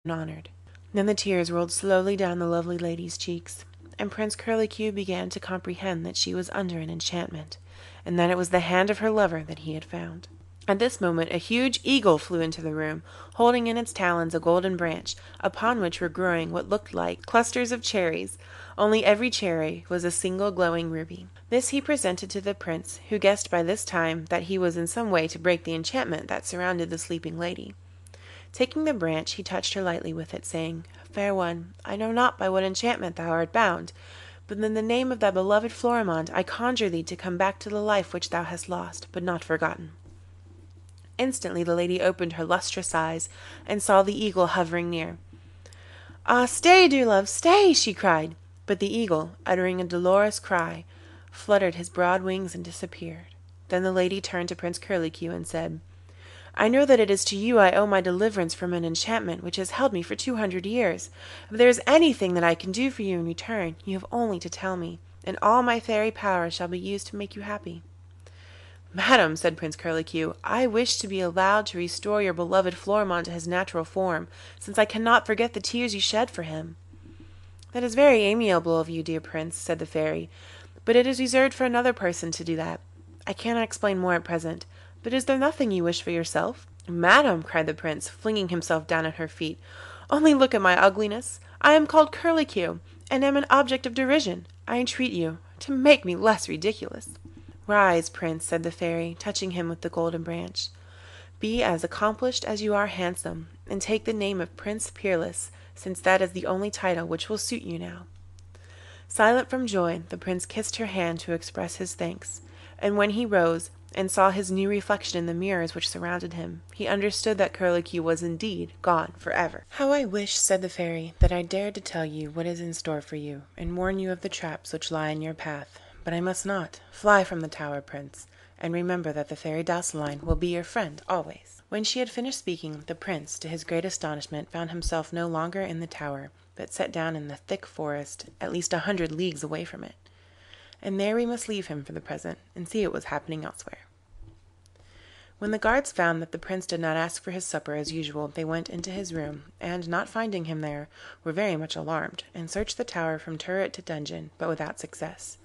honoured. Then the tears rolled slowly down the lovely lady's cheeks, and Prince Curlicue began to comprehend that she was under an enchantment, and that it was the hand of her lover that he had found. At this moment a huge eagle flew into the room, holding in its talons a golden branch, upon which were growing what looked like clusters of cherries, only every cherry was a single glowing ruby. This he presented to the prince, who guessed by this time that he was in some way to break the enchantment that surrounded the sleeping lady. Taking the branch, he touched her lightly with it, saying, "Fair one, I know not by what enchantment thou art bound, but in the name of thy beloved Florimond I conjure thee to come back to the life which thou hast lost, but not forgotten." Instantly the lady opened her lustrous eyes, and saw the eagle hovering near. "Ah, stay, dear love, stay!" she cried, but the eagle, uttering a dolorous cry, fluttered his broad wings and disappeared. Then the lady turned to Prince Curlicue and said, "I know that it is to you I owe my deliverance from an enchantment which has held me for 200 years. If there is anything that I can do for you in return, you have only to tell me, and all my fairy powers shall be used to make you happy." "Madam," said Prince Curlicue, "I wish to be allowed to restore your beloved Florimond to his natural form, since I cannot forget the tears you shed for him." "That is very amiable of you, dear Prince," said the Fairy, "but it is reserved for another person to do that. I cannot explain more at present, but is there nothing you wish for yourself?" "Madam," cried the Prince, flinging himself down at her feet, "only look at my ugliness. I am called Curlicue, and am an object of derision. I entreat you to make me less ridiculous." "Rise, Prince," said the Fairy, touching him with the golden branch. "Be as accomplished as you are handsome, and take the name of Prince Peerless, since that is the only title which will suit you now." Silent from joy, the Prince kissed her hand to express his thanks, and when he rose, and saw his new reflection in the mirrors which surrounded him, he understood that Curlicue was indeed gone for ever. "How I wish," said the Fairy, "that I dared to tell you what is in store for you, and warn you of the traps which lie in your path. But I must not. Fly from the tower, Prince, and remember that the Fairy Douceline will be your friend always." When she had finished speaking, the Prince, to his great astonishment, found himself no longer in the tower, but set down in the thick forest, at least 100 leagues away from it. And there we must leave him for the present, and see what was happening elsewhere. When the guards found that the Prince did not ask for his supper as usual, they went into his room, and, not finding him there, were very much alarmed, and searched the tower from turret to dungeon, but without success.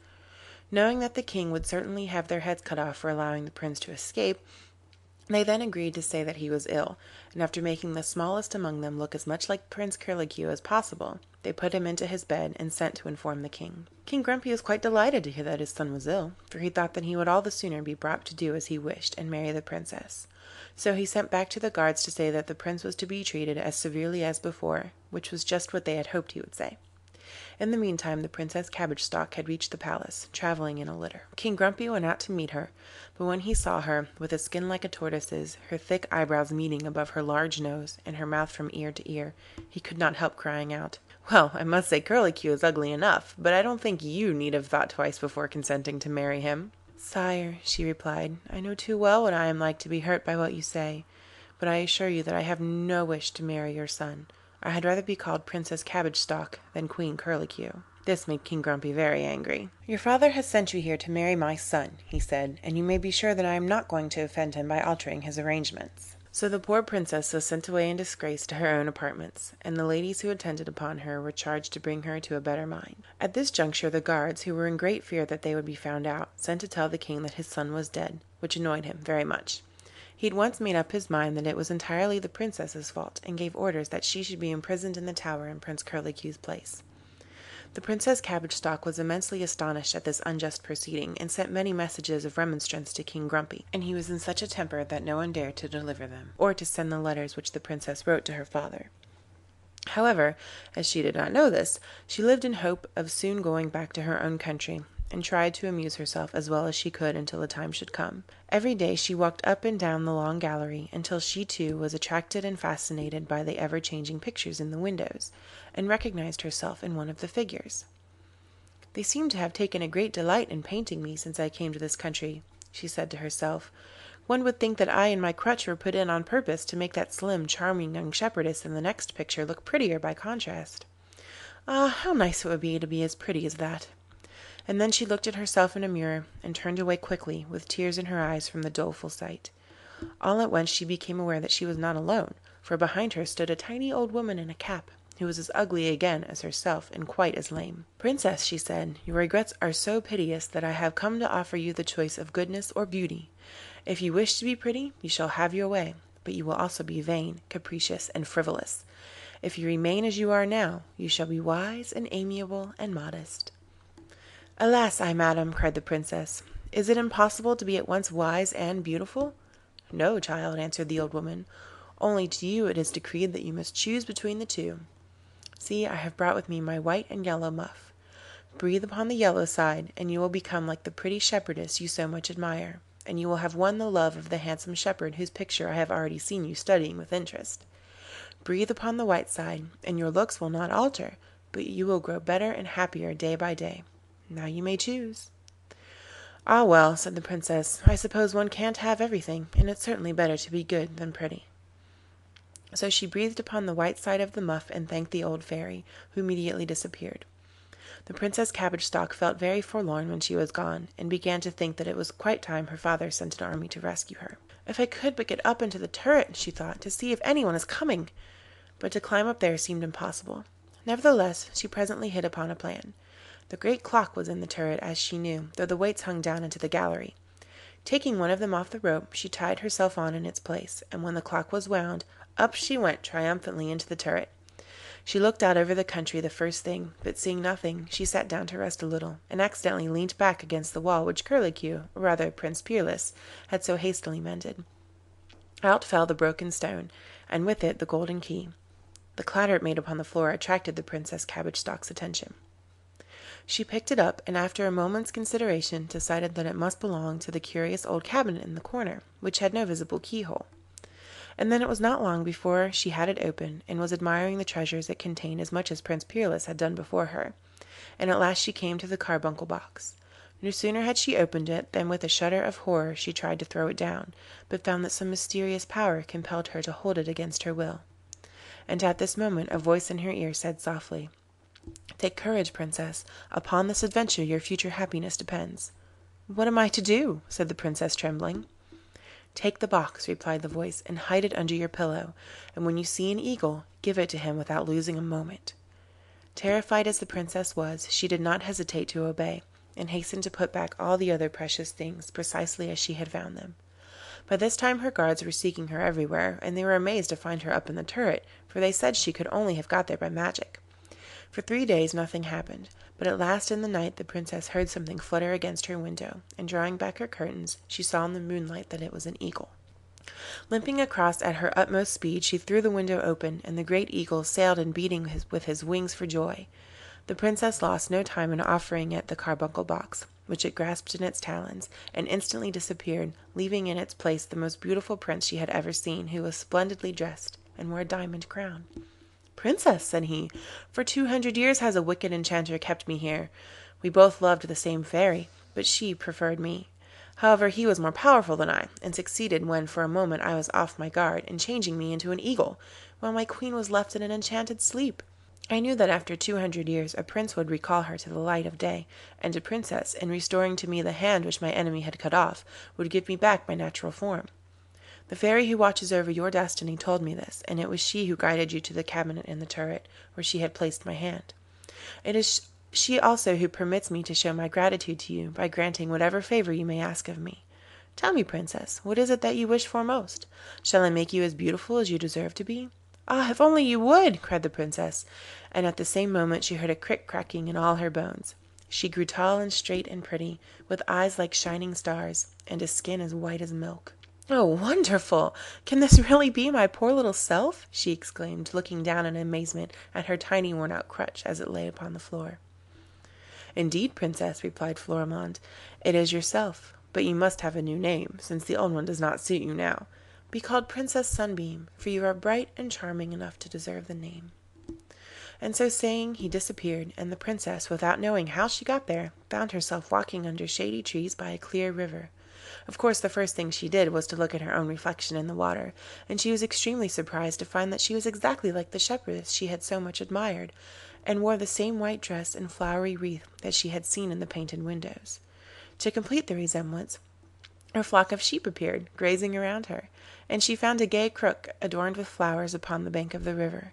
Knowing that the king would certainly have their heads cut off for allowing the prince to escape, they then agreed to say that he was ill, and after making the smallest among them look as much like Prince Curlicue as possible, they put him into his bed and sent to inform the king. King Grumpy was quite delighted to hear that his son was ill, for he thought that he would all the sooner be brought to do as he wished and marry the princess. So he sent back to the guards to say that the prince was to be treated as severely as before, which was just what they had hoped he would say. In the meantime the Princess Cabbage Stalk had reached the palace, travelling in a litter. King Grumpy went out to meet her, but when he saw her, with a skin like a tortoise's, her thick eyebrows meeting above her large nose, and her mouth from ear to ear, he could not help crying out, "Well, I must say Curlicue is ugly enough, but I don't think you need have thought twice before consenting to marry him." "Sire," she replied, "I know too well what I am like to be hurt by what you say, but I assure you that I have no wish to marry your son. I had rather be called Princess Cabbage Stalk than Queen Curlicue." This made King Grumpy very angry. "Your father has sent you here to marry my son," he said, "and you may be sure that I am not going to offend him by altering his arrangements." So the poor princess was sent away in disgrace to her own apartments, and the ladies who attended upon her were charged to bring her to a better mind. At this juncture the guards, who were in great fear that they would be found out, sent to tell the king that his son was dead, which annoyed him very much. He had once made up his mind that it was entirely the princess's fault, and gave orders that she should be imprisoned in the tower in Prince Curlicue's place. The Princess Cabbage Stalk was immensely astonished at this unjust proceeding, and sent many messages of remonstrance to King Grumpy, and he was in such a temper that no one dared to deliver them, or to send the letters which the princess wrote to her father. However, as she did not know this, she lived in hope of soon going back to her own country, and tried to amuse herself as well as she could until the time should come. Every day she walked up and down the long gallery, until she too was attracted and fascinated by the ever-changing pictures in the windows, and recognized herself in one of the figures. "They seem to have taken a great delight in painting me since I came to this country," she said to herself. "One would think that I and my crutch were put in on purpose to make that slim, charming young shepherdess in the next picture look prettier by contrast. Ah, how nice it would be to be as pretty as that!" And then she looked at herself in a mirror, and turned away quickly, with tears in her eyes from the doleful sight. All at once she became aware that she was not alone, for behind her stood a tiny old woman in a cap, who was as ugly again as herself and quite as lame. "Princess," she said, "your regrets are so piteous that I have come to offer you the choice of goodness or beauty. If you wish to be pretty, you shall have your way, but you will also be vain, capricious, and frivolous. If you remain as you are now, you shall be wise and amiable and modest." "Alas, madam," cried the Princess, "is it impossible to be at once wise and beautiful?" "No, child," answered the old woman, "only to you it is decreed that you must choose between the two. See, I have brought with me my white and yellow muff. Breathe upon the yellow side, and you will become like the pretty shepherdess you so much admire, and you will have won the love of the handsome shepherd whose picture I have already seen you studying with interest. Breathe upon the white side, and your looks will not alter, but you will grow better and happier day by day. Now you may choose." "Ah, well," said the Princess, "I suppose one can't have everything, and it's certainly better to be good than pretty." So she breathed upon the white side of the muff and thanked the old fairy, who immediately disappeared. The Princess Cabbage Stalk felt very forlorn when she was gone, and began to think that it was quite time her father sent an army to rescue her. "If I could but get up into the turret," she thought, "to see if anyone is coming!" But to climb up there seemed impossible. Nevertheless, she presently hit upon a plan. The great clock was in the turret, as she knew, though the weights hung down into the gallery. Taking one of them off the rope, she tied herself on in its place, and when the clock was wound, up she went triumphantly into the turret. She looked out over the country the first thing, but seeing nothing, she sat down to rest a little, and accidentally leant back against the wall which Curlicue, or rather Prince Peerless, had so hastily mended. Out fell the broken stone, and with it the golden key. The clatter it made upon the floor attracted the Princess Cabbage Stalk's attention. She picked it up, and after a moment's consideration decided that it must belong to the curious old cabinet in the corner, which had no visible keyhole. And then it was not long before she had it open, and was admiring the treasures it contained as much as Prince Peerless had done before her, and at last she came to the carbuncle box. No sooner had she opened it than with a shudder of horror she tried to throw it down, but found that some mysterious power compelled her to hold it against her will. And at this moment a voice in her ear said softly, "Take courage, Princess. Upon this adventure your future happiness depends." "What am I to do?" said the Princess, trembling. "Take the box," replied the voice, "and hide it under your pillow, and when you see an eagle, give it to him without losing a moment." Terrified as the Princess was, she did not hesitate to obey, and hastened to put back all the other precious things precisely as she had found them. By this time her guards were seeking her everywhere, and they were amazed to find her up in the turret, for they said she could only have got there by magic. For 3 days nothing happened, but at last in the night the Princess heard something flutter against her window, and drawing back her curtains, she saw in the moonlight that it was an eagle. Limping across at her utmost speed, she threw the window open, and the great eagle sailed in beating with his wings for joy. The Princess lost no time in offering it the carbuncle box, which it grasped in its talons, and instantly disappeared, leaving in its place the most beautiful prince she had ever seen, who was splendidly dressed, and wore a diamond crown. "Princess," said he, "for 200 years has a wicked enchanter kept me here. We both loved the same fairy, but she preferred me. However, he was more powerful than I, and succeeded when for a moment I was off my guard in changing me into an eagle, while my queen was left in an enchanted sleep. I knew that after 200 years a prince would recall her to the light of day, and a princess, in restoring to me the hand which my enemy had cut off, would give me back my natural form. The fairy who watches over your destiny told me this, and it was she who guided you to the cabinet in the turret, where she had placed my hand. It is she also who permits me to show my gratitude to you by granting whatever favour you may ask of me. Tell me, Princess, what is it that you wish for most? Shall I make you as beautiful as you deserve to be?" "Ah, if only you would!" cried the Princess, and at the same moment she heard a crick-cracking in all her bones. She grew tall and straight and pretty, with eyes like shining stars, and a skin as white as milk. "Oh, wonderful! Can this really be my poor little self?" she exclaimed, looking down in amazement at her tiny worn-out crutch as it lay upon the floor. "Indeed, Princess," replied Florimond, "it is yourself, but you must have a new name, since the old one does not suit you now. Be called Princess Sunbeam, for you are bright and charming enough to deserve the name." And so saying, he disappeared, and the Princess, without knowing how she got there, found herself walking under shady trees by a clear river. Of course, the first thing she did was to look at her own reflection in the water, and she was extremely surprised to find that she was exactly like the shepherdess she had so much admired, and wore the same white dress and flowery wreath that she had seen in the painted windows. To complete the resemblance, A flock of sheep appeared, grazing around her, and she found a gay crook adorned with flowers upon the bank of the river.